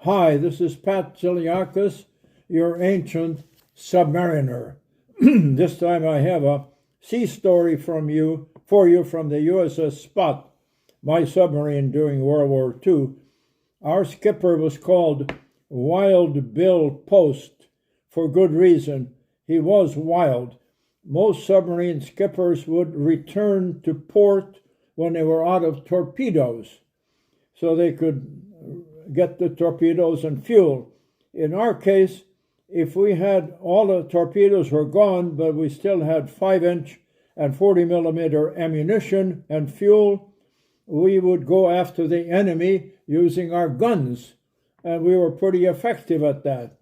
Hi, this is Pat Ziliakis, your ancient submariner. This time I have a sea story for you from the USS Spot, my submarine during World War II. Our skipper was called Wild Bill Post for good reason. He was wild. Most submarine skippers would return to port when they were out of torpedoes, so they could get the torpedoes and fuel. In our case, if we had all the torpedoes were gone, but we still had 5-inch and 40 millimeter ammunition and fuel, we would go after the enemy using our guns, and we were pretty effective at that.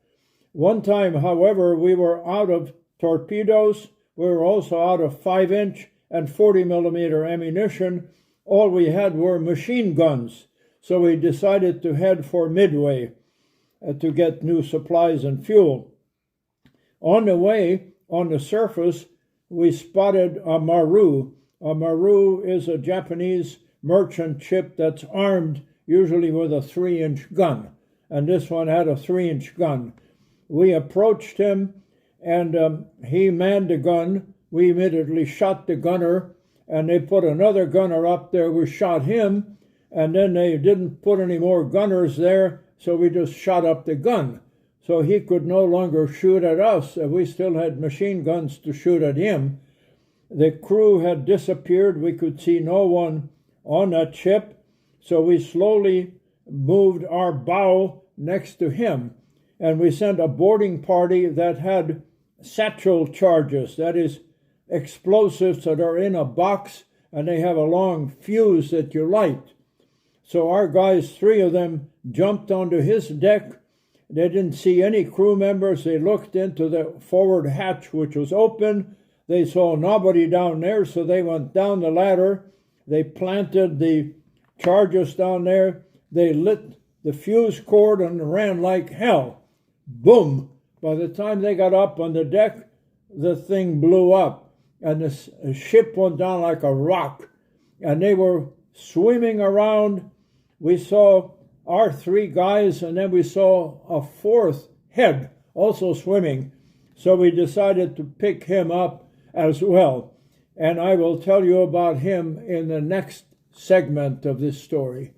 One time, however, we were out of torpedoes. We were also out of 5-inch and 40 millimeter ammunition. All we had were machine guns. So we decided to head for Midway to get new supplies and fuel. On the way, on the surface, we spotted a Maru. A Maru is a Japanese merchant ship that's armed usually with a 3-inch gun, and this one had a 3-inch gun. We approached him, and he manned the gun. We immediately shot the gunner, and they put another gunner up there. We shot him, and then they didn't put any more gunners there, so we just shot up the gun. So he could no longer shoot at us, and we still had machine guns to shoot at him. The crew had disappeared. We could see no one on that ship, so we slowly moved our bow next to him, and we sent a boarding party that had satchel charges, that is, explosives that are in a box, and they have a long fuse that you light. So our guys, 3 of them, jumped onto his deck. They didn't see any crew members. They looked into the forward hatch, which was open. They saw nobody down there, so they went down the ladder. They planted the charges down there. They lit the fuse cord and ran like hell. Boom! By the time they got up on the deck, the thing blew up, and the ship went down like a rock, and they were swimming around. We saw our 3 guys, and then we saw a 4th head also swimming. So we decided to pick him up as well. And I will tell you about him in the next segment of this story.